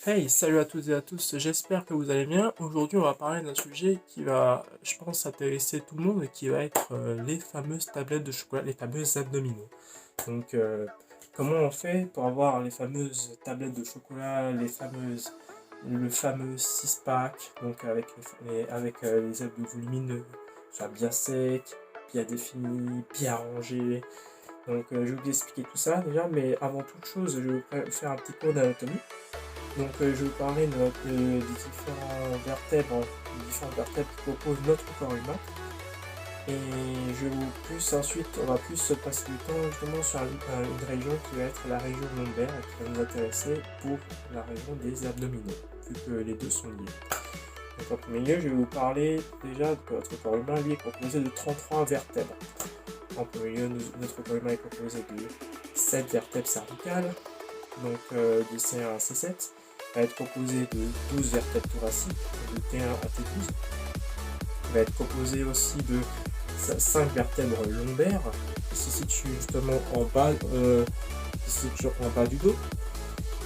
Hey, salut à toutes et à tous, j'espère que vous allez bien. Aujourd'hui, on va parler d'un sujet qui va, je pense, intéresser tout le monde et qui va être les fameuses tablettes de chocolat, les fameux abdominaux. Donc, comment on fait pour avoir les fameuses tablettes de chocolat, le fameux six-pack, donc avec les abdos volumineux, soit bien secs, bien définis, bien rangés. Donc, je vais vous expliquer tout ça déjà, mais avant toute chose, je vais vous faire un petit cours d'anatomie. Donc, je vais vous parler des différentes vertèbres qui composent notre corps humain. Et on va plus se passer du temps justement sur une région qui va être la région lombaire et qui va nous intéresser pour la région des abdominaux, vu que les deux sont liés. Donc, en premier lieu, je vais vous parler déjà que notre corps humain, lui, est composé de 33 vertèbres. En premier lieu, notre corps humain est composé de 7 vertèbres cervicales, donc de C1 à C7. Va être composé de 12 vertèbres thoraciques, de T1 à T12. Il va être composé aussi de 5 vertèbres lombaires, qui se situent justement en bas du dos.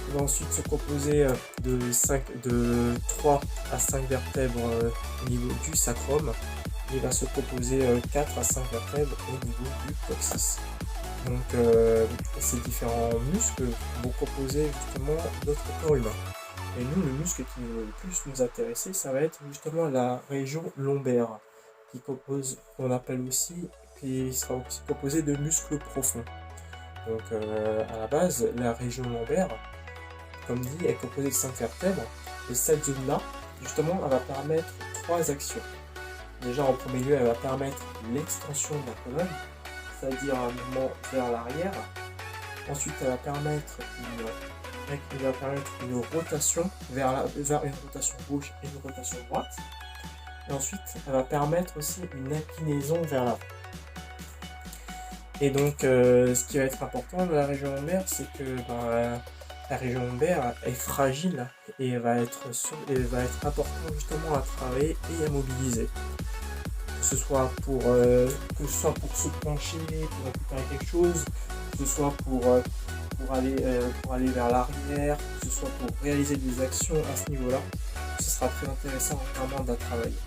Il va ensuite se composer de 3 à 5 vertèbres au niveau du sacrum. Il va se composer 4 à 5 vertèbres au niveau du coccyx. Donc ces différents muscles vont composer justement notre corps humain. Et nous, le muscle qui va le plus nous intéresser, ça va être justement la région lombaire, qu'on appelle aussi, qui sera aussi composée de muscles profonds. Donc à la base, la région lombaire, comme dit, est composée de 5 vertèbres. Et cette zone-là, justement, elle va permettre 3 actions. Déjà, en premier lieu, elle va permettre l'extension de la colonne, c'est-à-dire un mouvement vers l'arrière. Ensuite, elle va permettre une rotation vers une rotation gauche et une rotation droite. Et ensuite, elle va permettre aussi une inclinaison vers l'avant. Et donc, ce qui va être important de la région lombaire, c'est que la région lombaire est fragile et va être important justement à travailler et à mobiliser. Que ce soit pour se pencher, pour récupérer quelque chose, que ce soit pour aller vers l'arrière, que ce soit pour réaliser des actions à ce niveau-là, ce sera très intéressant vraiment d'à travailler.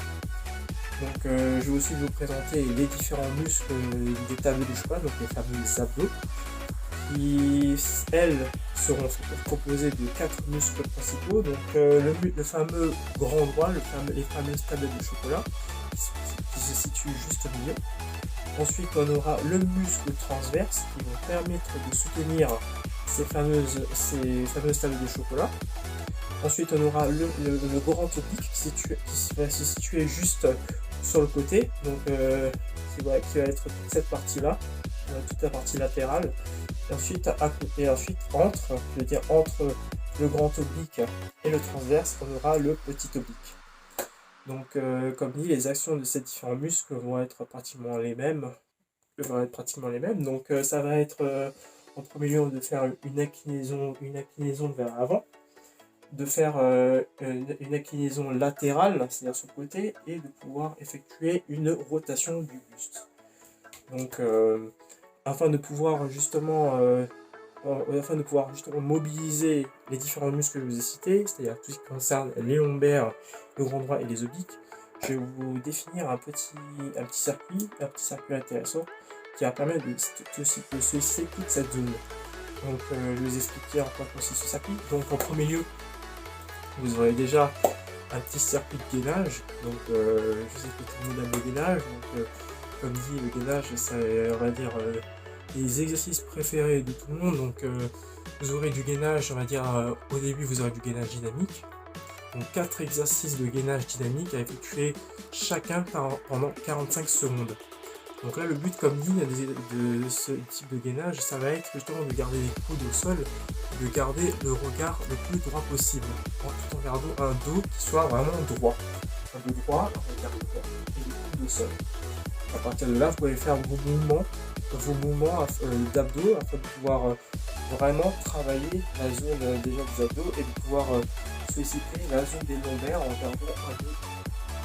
Donc je vais aussi vous présenter les différents muscles des tableaux de chocolat, donc les fameux abdos, qui elles seront composées de 4 muscles principaux, donc le fameux grand droit, les fameuses tablettes de chocolat, qui se situent juste au milieu. Ensuite, on aura le muscle transverse qui va permettre de soutenir ces fameuses tablettes de chocolat. Ensuite, on aura le grand oblique qui va se situer juste sur le côté, donc qui va être toute cette partie-là, toute la partie latérale. Et ensuite, entre le grand oblique et le transverse, on aura le petit oblique. Donc, comme dit, les actions de ces différents muscles vont être pratiquement les mêmes. Donc, ça va être en premier lieu de faire une inclinaison vers l'avant, de faire une inclinaison latérale, c'est-à-dire sur le côté, et de pouvoir effectuer une rotation du buste. Donc, afin de pouvoir justement mobiliser les différents muscles que je vous ai cités, c'est-à-dire tout ce qui concerne les lombaires, le grand droit et les obliques, je vais vous définir un petit circuit intéressant qui va permettre de solliciter toute cette zone. Donc je vais vous expliquer en quoi consiste ce circuit. Donc en premier lieu, vous aurez déjà un petit circuit de gainage. Donc je sais que tout le monde aime le gainage. Donc comme dit, le gainage, c'est on va dire les exercices préférés de tout le monde. Donc vous aurez du gainage, on va dire au début vous aurez du gainage dynamique. Donc 4 exercices de gainage dynamique à effectuer chacun pendant 45 secondes. Donc là le but, comme dit, de ce type de gainage, ça va être justement de garder les coudes au sol, de garder le regard le plus droit possible, tout en gardant un dos qui soit vraiment droit. Un dos droit, un regard droit et les coudes au sol. À partir de là, vous pouvez faire vos mouvements d'abdos afin de pouvoir vraiment travailler la zone déjà des abdos et de pouvoir solliciter la zone des lombaires en gardant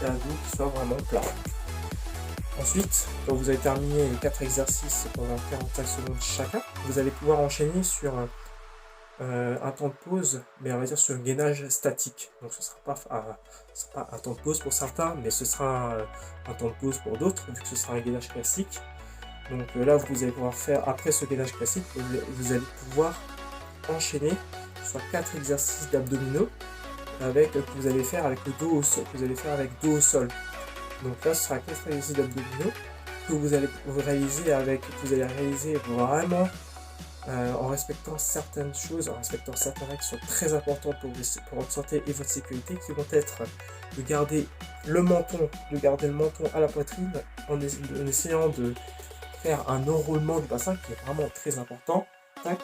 un dos qui soit vraiment plat. Ensuite, quand vous avez terminé les 4 exercices pendant 45 secondes chacun, vous allez pouvoir enchaîner sur un temps de pause, mais on va dire sur un gainage statique. Donc ce sera pas un temps de pause pour certains, mais ce sera un temps de pause pour d'autres, vu que ce sera un gainage classique. Donc là, vous allez pouvoir faire, après ce gainage classique, vous allez pouvoir enchaîner sur 4 exercices d'abdominaux que vous allez faire avec le dos au sol, que vous allez faire avec dos au sol. Donc là, ce sera 4 exercices d'abdominaux que vous allez réaliser vraiment en respectant certaines choses, en respectant certaines règles qui sont très importantes pour votre santé et votre sécurité, qui vont être de garder le menton à la poitrine en essayant de faire un enroulement du bassin qui est vraiment très important. Tac,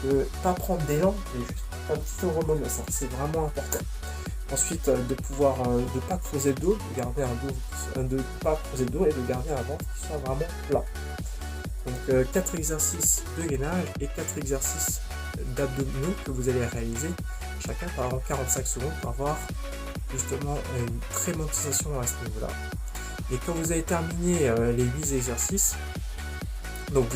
de pas prendre d'élan, mais juste un petit enroulement du bassin, c'est vraiment important. Ensuite, de pas creuser le dos, de garder de pas creuser le dos et de garder un ventre qui soit vraiment plat. Donc 4 exercices de gainage et 4 exercices d'abdominaux que vous allez réaliser chacun pendant 45 secondes pour avoir justement une très bonne sensation à ce niveau-là. Et quand vous avez terminé les 8 exercices, donc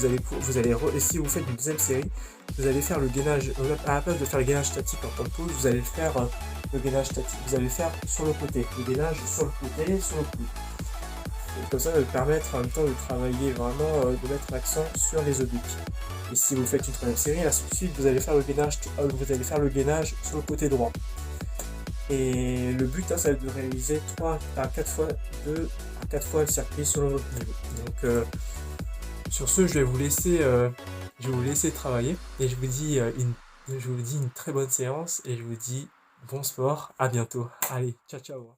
si vous faites une deuxième série, vous allez faire le gainage, à la place de faire le gainage statique en temps de pause, vous allez faire le gainage statique, vous allez faire sur le côté, le gainage sur le côté, sur le coude. Et comme ça va permettre en même temps de travailler vraiment, de mettre l'accent sur les obliques. Et si vous faites une troisième série, ainsi de suite, vous allez faire le gainage sur le côté droit. Et le but, ça va être de réaliser 3 à 4 fois le circuit selon votre niveau. Donc sur ce, je vais vous laisser travailler et je vous dis une très bonne séance et je vous dis bon sport, à bientôt. Allez, ciao ciao.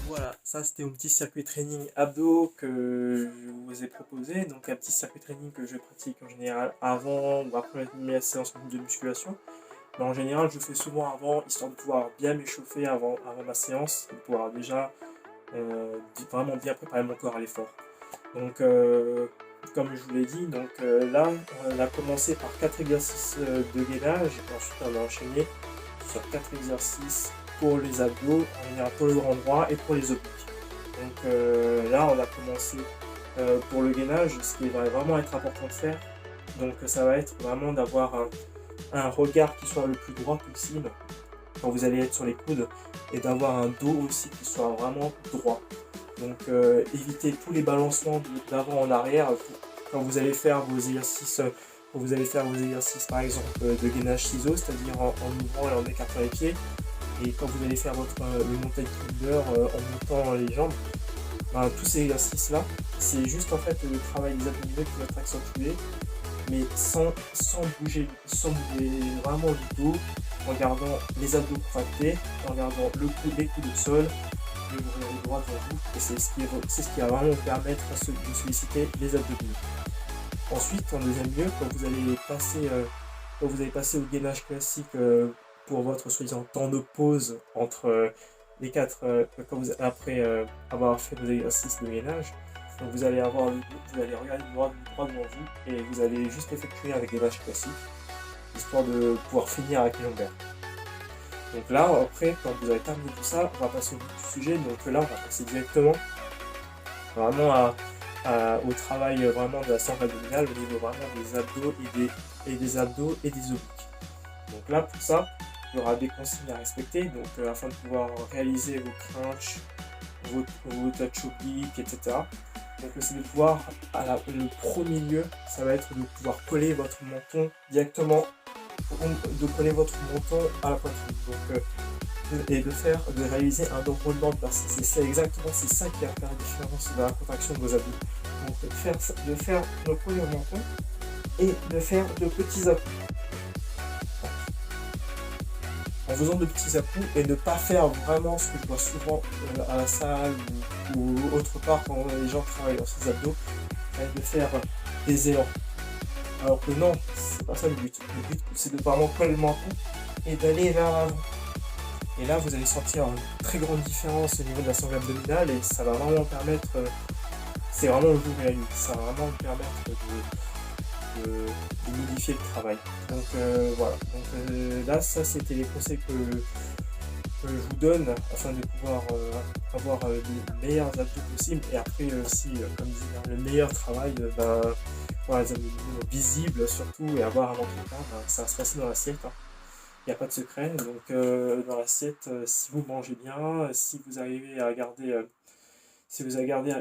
Voilà, ça c'était mon petit circuit training abdos que je vous ai proposé. Donc un petit circuit training que je pratique en général avant ou après mes séances de musculation. Mais en général, je fais souvent avant, histoire de pouvoir bien m'échauffer avant ma séance, de pouvoir déjà vraiment bien préparer mon corps à l'effort. Donc comme je vous l'ai dit, là on a commencé par 4 exercices de gainage, et ensuite on a enchaîné sur 4 exercices pour les abdos, en général pour le grand droit et pour les obliques. Donc là on a commencé pour le gainage, ce qui va vraiment être important de faire. Donc ça va être vraiment d'avoir un regard qui soit le plus droit possible quand vous allez être sur les coudes et d'avoir un dos aussi qui soit vraiment droit. Donc évitez tous les balancements d'avant en arrière quand vous allez faire vos exercices. Par exemple de gainage ciseaux, c'est-à-dire en ouvrant et en écartant les pieds. Et quand vous allez faire le mountain climber en montant les jambes, tous ces exercices-là, c'est juste en fait le travail des abdominaux qui va être accentué, mais sans bouger vraiment le dos, en gardant les abdos contractés, en gardant les coudes au sol, le droit devant vous, et c'est ce qui va vraiment vous permettre de solliciter les abdominaux. Ensuite, en deuxième lieu, quand vous allez passer au gainage classique pour votre soi-disant temps de pause entre les quatre, après avoir fait vos exercices de gainage, donc vous allez regarder droit devant vous et vous allez juste effectuer un gainage classique, histoire de pouvoir finir avec les lombaires. Donc là, après, quand vous avez terminé tout ça, on va passer au bout du sujet. Donc là, on va passer directement vraiment au travail vraiment de la sangle abdominale, au niveau vraiment des abdos et des obliques. Donc là, pour ça, il y aura des consignes à respecter. Donc afin de pouvoir réaliser vos crunchs, vos touch obliques, etc. Donc c'est de pouvoir, le premier lieu, ça va être de pouvoir coller votre menton directement, à la poitrine. Donc, et de réaliser un enroulement de bassin. C'est ça qui va faire la différence de la contraction de vos abdos. Donc de coller au menton et de faire de petits à-coups. En faisant de petits à-coups et ne pas faire vraiment ce que je vois souvent à la salle ou autre part quand les gens travaillent dans ces abdos, de faire des élans. Alors que non, c'est pas ça le but. Le but, c'est de vraiment coller le menton et d'aller vers l'avant. Et là, vous allez sentir une très grande différence au niveau de la sangle abdominale et ça va vraiment permettre, c'est vraiment le jour et la nuit, ça va vraiment permettre de modifier le travail. Donc voilà, donc là, ça c'était les conseils que je vous donne afin de pouvoir avoir les meilleurs abdos possibles et après aussi, comme dire, le meilleur travail, les abdominaux visibles surtout et avoir un ventre plat, ça va se passer dans l'assiette. Il n'y a pas de secret, donc dans l'assiette, si vous mangez bien, si vous arrivez à garder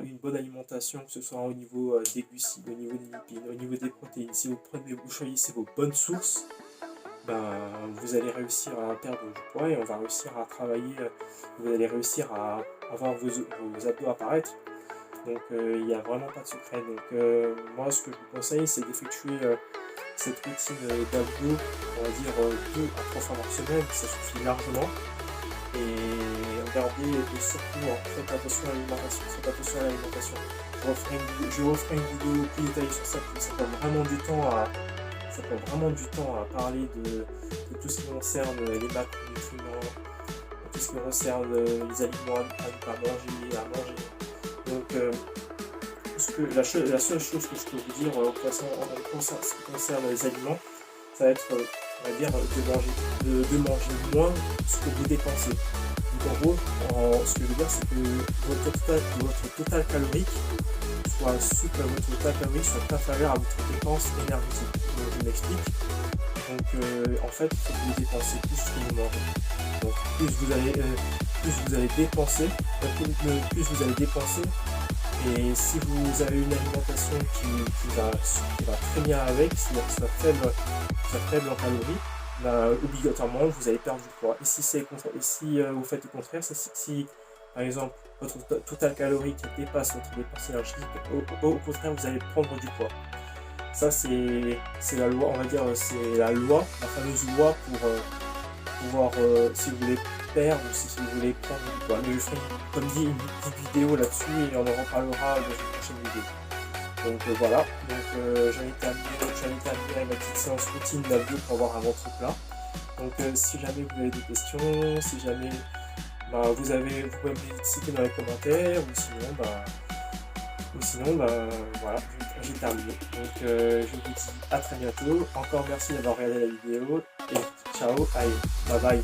une bonne alimentation, que ce soit au niveau des glucides, au niveau des lipides, au niveau des protéines, si vous choisissez vos bonnes sources, vous allez réussir à perdre du poids et on va réussir à travailler, vous allez réussir à avoir vos abdos apparaître. Donc il n'y a vraiment pas de secret. Donc moi ce que je vous conseille c'est d'effectuer cette routine d'abdos, on va dire 2 à 3 fois par semaine, ça suffit largement. Et regardez et surtout faites attention à l'alimentation. Je referai une vidéo plus détaillée sur ça, parce que ça prend vraiment du temps à parler de tout ce qui concerne les macronutriments, tout ce qui concerne les aliments à ne pas manger, à manger. Donc la seule chose que je peux vous dire en ce qui concerne les aliments, ça va être, on va dire, de manger moins ce que vous dépensez. Donc en gros, ce que je veux dire, c'est que votre total calorique soit inférieur à votre dépense énergétique. Donc, je m'explique. Donc en fait, il faut que vous dépensez plus que vous mangez. Donc plus vous allez dépenser, et si vous avez une alimentation qui va très bien avec, c'est-à-dire qui soit faible en calories, obligatoirement vous allez perdre du poids. Et si vous faites le contraire, si par exemple votre total calorique dépasse votre dépense énergétique, au contraire vous allez prendre du poids. Ça c'est la loi, on va dire, c'est la fameuse loi pour pouvoir, si vous voulez perdre ou si vous voulez prendre du poids. Mais je ferai, comme dit, une petite vidéo là-dessus et on en reparlera dans une prochaine vidéo. Donc voilà, j'en ai terminé ma petite séance routine d'abdos pour avoir un ventre plat. Donc si jamais vous avez des questions, si jamais vous pouvez me les citer dans les commentaires, ou sinon voilà, j'ai terminé. Donc je vous dis à très bientôt. Encore merci d'avoir regardé la vidéo et ciao, allez, bye bye.